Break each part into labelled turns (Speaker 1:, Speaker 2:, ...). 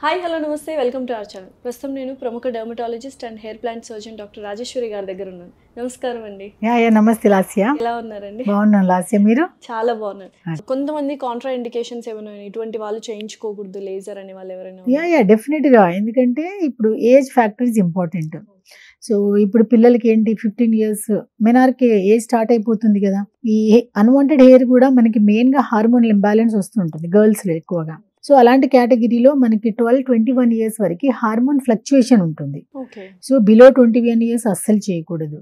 Speaker 1: Hi hello నమస్తే welcome to our channel. ప్రస్తుతం నేను ప్రముఖ dermatologist and hair plant surgeon doctor Rajeshwari గారి దగ్గర ఉన్నాను. నమస్కారం అండి.
Speaker 2: నమస్తే లాస్య.
Speaker 1: ఎలా ఉన్నారండి?
Speaker 2: బాగున్నాను లాస్య, మీరు?
Speaker 1: చాలా బాగున్నాను. కొంతమంది కాంట్రా ఇండికేషన్స్ ఏమైనా ఇటువంటి వాళ్ళు చేయించుకోకూడదు లేజర్ అనే వాళ్ళు ఎవరైనా?
Speaker 2: డెఫినెట్ గా, ఎందుకంటే ఇప్పుడు age factor is important. So ఇప్పుడు పిల్లలకి ఏంటి 15 years మెనార్కి ఏజ్ స్టార్ట్ అయిపోతుంది కదా. ఈ అన్వాంటెడ్ హెయిర్ కూడా మనకి మెయిన్ గా హార్మోనల్ ఇంబ్యాలెన్స్ వస్తుంటుంది గర్ల్స్ లో ఎక్కువగా. సో అలాంటి కేటగిరీలో మనకి 12-21 years వరకు హార్మోన్ ఫ్లక్చుయేషన్ ఉంటుంది. సో బిలో 21 years అస్సలు చేయకూడదు.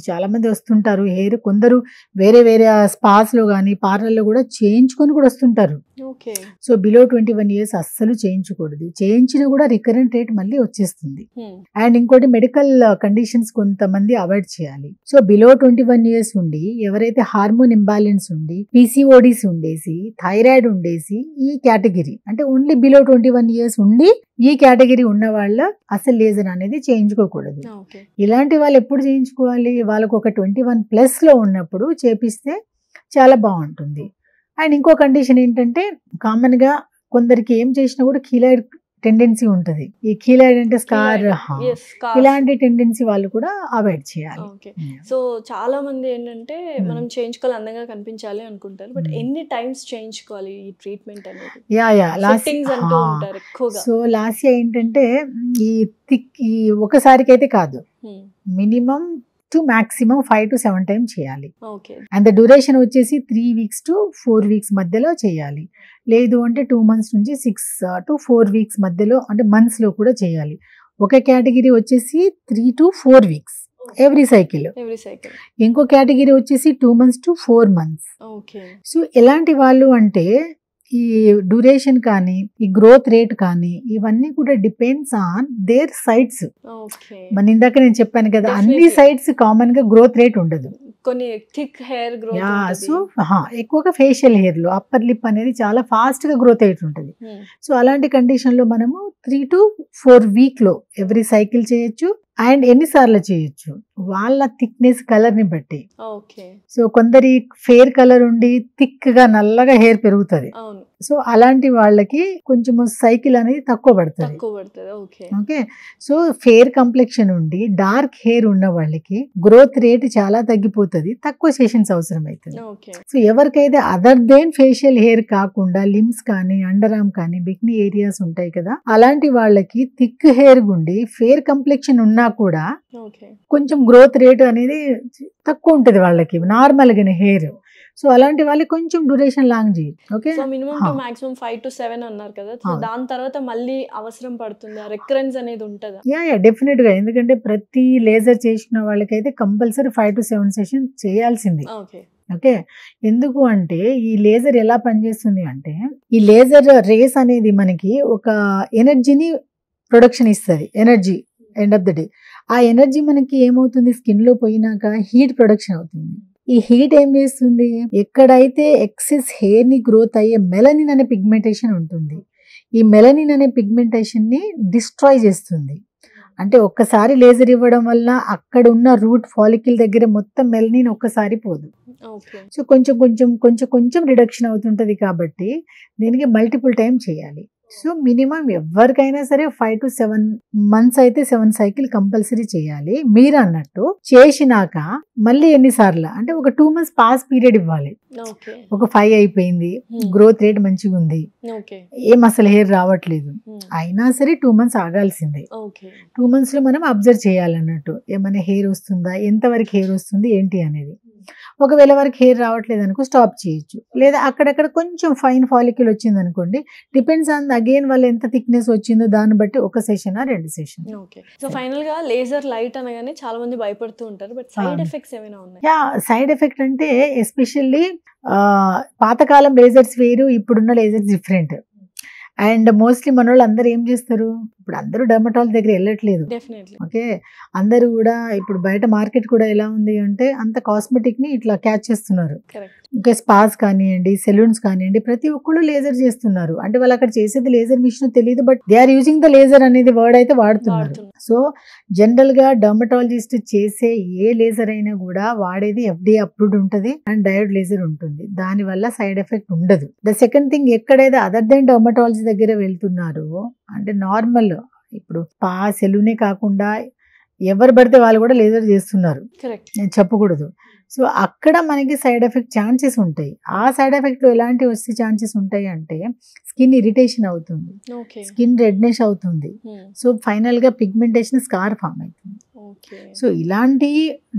Speaker 2: చాలా మంది వస్తుంటారు హెయిర్, కొందరు వేరే వేరే స్పాస్ లో కానీ పార్లర్లో కూడా చేయించుకొని కూడా వస్తుంటారు. సో బిలో 21 years అస్సలు చేయించకూడదు. చేయించినా కూడా రికరెంట్ రేట్ మళ్ళీ వచ్చేస్తుంది. అండ్ ఇంకోటి మెడికల్ కండిషన్స్ కొంతమంది అవాయిడ్ చేయాలి. సో బిలో 21 years ఉండి ఎవరైతే హార్మోన్ ఇంబ్యాలెన్స్ ఉండి PCODs ఉండేసి థైరాయిడ్ ఉండేసి ఈ కేటగిరీ అంటే ఓన్లీ బిలో 21 years ఉండి ఈ కేటగిరీ ఉన్న వాళ్ళ అసలు లేజర్ అనేది చేయించుకోకూడదు. ఇలాంటి వాళ్ళు ఎప్పుడు చేయించుకోవాలి? వాళ్ళకు ఒక 21+ లో ఉన్నప్పుడు చేపిస్తే చాలా బాగుంటుంది. అండ్ ఇంకో కండిషన్ ఏంటంటే కామన్ గా కొందరికి ఏం చేసినా కూడా కీలాయిడ్ టెండెన్సీ ఉంటుంది. ఈ కీలాయిడ్ అంటే స్కార్, ఇలాంటి టెండెన్సీ వాళ్ళు కూడా అవాయిడ్ చేయాలి.
Speaker 1: సో చాలా మంది ఏంటంటే మనం చేయించుకోవాలి, అందంగా కనిపించాలి అనుకుంటారు. బట్ ఎన్ని టైమ్స్ చేయించుకోవాలి ఈ ట్రీట్మెంట్ అనేది?
Speaker 2: సో లాస్య ఏంటంటే ఈ ఒకసారికి అయితే కాదు, minimum to maximum 5 to 7 times చేయాలి. అండ్ ద డ్యూరేషన్ వచ్చేసి 3 weeks to 4 weeks మధ్యలో చేయాలి. లేదు అంటే 2 months నుంచి 6 to 4 weeks మధ్యలో అంటే మంత్స్ లో కూడా చేయాలి. ఒక కేటగిరీ వచ్చేసి 3 to 4 weeks ఎవ్రీ సైకిల్. ఇంకో కేటగిరీ వచ్చేసి 2 months to 4 months. సో ఎలాంటి వాళ్ళు అంటే ఈ డ్యూరేషన్ కానీ ఈ గ్రోత్ రేట్ కానీ ఇవన్నీ కూడా డిపెండ్స్ ఆన్ దేర్ సైడ్స్. మన ఇందాక నేను చెప్పాను కదా, అన్ని సైడ్స్ కామన్ గా గ్రోత్ రేట్ ఉండదు.
Speaker 1: కొన్ని థిక్ హెయిర్ గ్రోత్.
Speaker 2: సో ఎక్కువగా ఫేషియల్ హెయిర్ లో అప్పర్ లిప్ అనేది చాలా ఫాస్ట్ గా గ్రోత్ రేట్ ఉంటుంది. సో అలాంటి కండిషన్ లో మనము 3 to 4 week లో ఎవ్రీ సైకిల్ చేయొచ్చు. అండ్ ఎన్నిసార్లు చేయొచ్చు వాళ్ళ థిక్నెస్ కలర్ ని బట్టి. సో కొందరి ఫెయిర్ కలర్ ఉండి థిక్ గా నల్లగా హెయిర్ పెరుగుతుంది. సో అలాంటి వాళ్ళకి కొంచెం సైకిల్ అనేది తక్కువ పడుతుంది. ఓకే. సో ఫెయిర్ కంప్లెక్షన్ ఉండి డార్క్ హెయిర్ ఉన్న వాళ్ళకి గ్రోత్ రేట్ చాలా తగ్గిపోతుంది, తక్కువ సెషన్స్ అవసరం అవుతుంది. సో ఎవరికైతే అదర్ దెన్ ఫేషియల్ హెయిర్ కాకుండా లిమ్స్ కానీ అండర్ ఆర్మ్ కానీ బిక్నీ ఏరియాస్ ఉంటాయి కదా, అలాంటి వాళ్ళకి థిక్ హెయిర్ గుండి ఫెయిర్ కంప్లెక్షన్ ఉన్నా కూడా కొంచెం గ్రోత్ రేట్ అనేది తక్కువ ఉంటుంది వాళ్ళకి నార్మల్ గానే హెయిర్. సో అలాంటి వాళ్ళకి కొంచెం డ్యూరేషన్ లాంగ్ చేయొచ్చు. Okay,
Speaker 1: minimum to maximum 5 to 7 అన్నారు కదా. సో దాని తర్వాత మళ్ళీ అవసరం పడుతుందా, రికరెన్స్ అనేది ఉంటుందా?
Speaker 2: డెఫినెట్ గా, ఎందుకంటే ప్రతి లేజర్ చేసిన వాళ్ళకైతే కంపల్సరీ 5 to 7 సెషన్స్ చేయాల్సింది. ఓకే. ఎందుకు అంటే ఈ లేజర్ ఎలా పనిచేస్తుంది అంటే ఈ లేజర్ రేస్ అనేది మనకి ఒక ఎనర్జీని ప్రొడక్షన్ ఇస్తుంది. Energy end of the day ఆ ఎనర్జీ మనకి ఏమవుతుంది, స్కిన్ లో పోయినాక హీట్ ప్రొడక్షన్ అవుతుంది. ఈ హీట్ ఏం చేస్తుంది, ఎక్కడైతే ఎక్సెస్ హెయిర్ ని గ్రోత్ అయ్యే మెలనిన్ అనే పిగ్మెంటేషన్ ఉంటుంది, ఈ మెలనిన్ అనే పిగ్మెంటేషన్ ని డిస్ట్రాయ్ చేస్తుంది. అంటే ఒక్కసారి లేజర్ ఇవ్వడం వల్ల అక్కడ ఉన్న రూట్ ఫాలికిల్ దగ్గర మొత్తం మెలనిన్ ఒక్కసారి పోదు. సో కొంచెం కొంచెం కొంచెం కొంచెం రిడక్షన్ అవుతుంటది. కాబట్టి దీనికి మల్టిపుల్ టైం చేయాలి. సో మినిమం ఎవరికైనా సరే 5 to 7 months అయితే 7 cycle కంపల్సరీ చేయాలి. మీరు అన్నట్టు చేసినాక మళ్ళీ ఎన్నిసార్లు అంటే ఒక 2 months పాస్ పీరియడ్ ఇవ్వాలి. ఒక 5 అయిపోయింది, గ్రోత్ రేట్ మంచిగా ఉంది, ఏం అసలు హెయిర్ రావట్లేదు, అయినా సరే 2 months ఆగాల్సిందే. 2 months లో మనం అబ్జర్వ్ చేయాలన్నట్టు ఏమైనా హెయిర్ వస్తుందా, ఎంతవరకు హెయిర్ వస్తుంది ఏంటి అనేది. ఒకవేళ వరకు హెయిర్ రావట్లేదు అనుకో స్టాప్ చేయొచ్చు. లేదా అక్కడక్కడ కొంచెం ఫైన్ ఫాలిక్యుల్ వచ్చింది అనుకోండి, డిపెండ్స్ ఆన్ అగైన్ వాళ్ళు ఎంత థిక్నెస్ వచ్చిందో దాన్ని బట్టి ఒక సెషన్ 2 సెషన్.
Speaker 1: సో ఫైనల్ గా లేజర్ లైట్ అనగానే చాలా మంది భయపడుతూ ఉంటారు. బట్ సైడ్ ఎఫెక్ట్స్ ఏమైనా ఉన్నాయి?
Speaker 2: సైడ్ ఎఫెక్ట్ అంటే ఎస్పెషల్లీ పాతకాలం లేజర్స్ వేరు, ఇప్పుడున్న లేజర్స్ డిఫరెంట్. అండ్ మోస్ట్లీ మన వాళ్ళు అందరూ ఏం చేస్తారు, ఇప్పుడు అందరూ డర్మటాలజీ దగ్గర వెళ్ళట్లేదు. ఓకే, అందరూ కూడా ఇప్పుడు బయట మార్కెట్ కూడా ఎలా ఉంది అంటే అంత కాస్మెటిక్ ని ఇట్లా క్యాచ్ చేస్తున్నారు. ఇంకా స్పాస్ కానివ్వండి, సెలూన్స్ కానివ్వండి, ప్రతి ఒక్కళ్ళు లేజర్ చేస్తున్నారు. అంటే వాళ్ళు అక్కడ చేసేది లేజర్ మిషన్ తెలియదు, but they are using the laser అనేది వర్డ్ అయితే వాడుతున్నారు. సో జనరల్ గా డర్మటాలజిస్ట్ చేసే ఏ లేజర్ అయినా కూడా వాడేది FDA అప్రూవ్డ్ ఉంటుంది అండ్ డయోడ్ లేజర్ ఉంటుంది. దాని వల్ల సైడ్ ఎఫెక్ట్ ఉండదు. ద సెకండ్ థింగ్, ఎక్కడైతే అదర్ దెన్ డర్మటాలజీ దగ్గర వెళ్తున్నారు అంటే నార్మల్ ఇప్పుడు స్పా సెలూనే కాకుండా ఎవరు పడితే వాళ్ళు కూడా లేజర్ చేస్తున్నారు,
Speaker 1: కరెక్ట్.
Speaker 2: నేను చెప్పకూడదు. సో అక్కడ మనకి సైడ్ ఎఫెక్ట్ ఛాన్సెస్ ఉంటాయి. ఆ సైడ్ ఎఫెక్ట్ ఎలాంటివి వస్తే ఛాన్సెస్ ఉంటాయి అంటే స్కిన్ ఇరిటేషన్ అవుతుంది,
Speaker 1: ఓకే.
Speaker 2: స్కిన్ రెడ్నెస్ అవుతుంది, సో ఫైనల్ గా పిగ్మెంటేషన్ స్కార్ ఫామ్ అవుతుంది.
Speaker 1: ఓకే.
Speaker 2: సో ఇలాంటి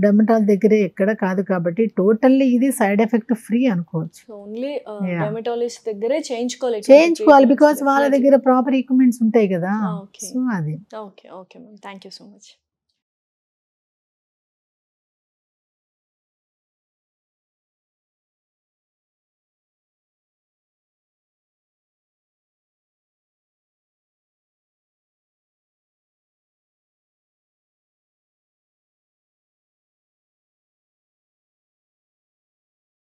Speaker 2: డెర్మటాలజీ దగ్గర ఎక్కడ కాదు కాబట్టి టోటల్లీ ఇది సైడ్ ఎఫెక్ట్ ఫ్రీ అనుకోవచ్చు.
Speaker 1: Only
Speaker 2: Yeah.
Speaker 1: డెర్మటాలజిస్ట్ దగ్గరే చేయించుకోవాలి.
Speaker 2: బికాస్ వాళ్ళ దగ్గర ప్రాపర్ ఎక్విప్మెంట్స్ ఉంటాయి కదా.
Speaker 1: Okay.
Speaker 2: సో అది
Speaker 1: okay. Okay ma'am, thank you so much.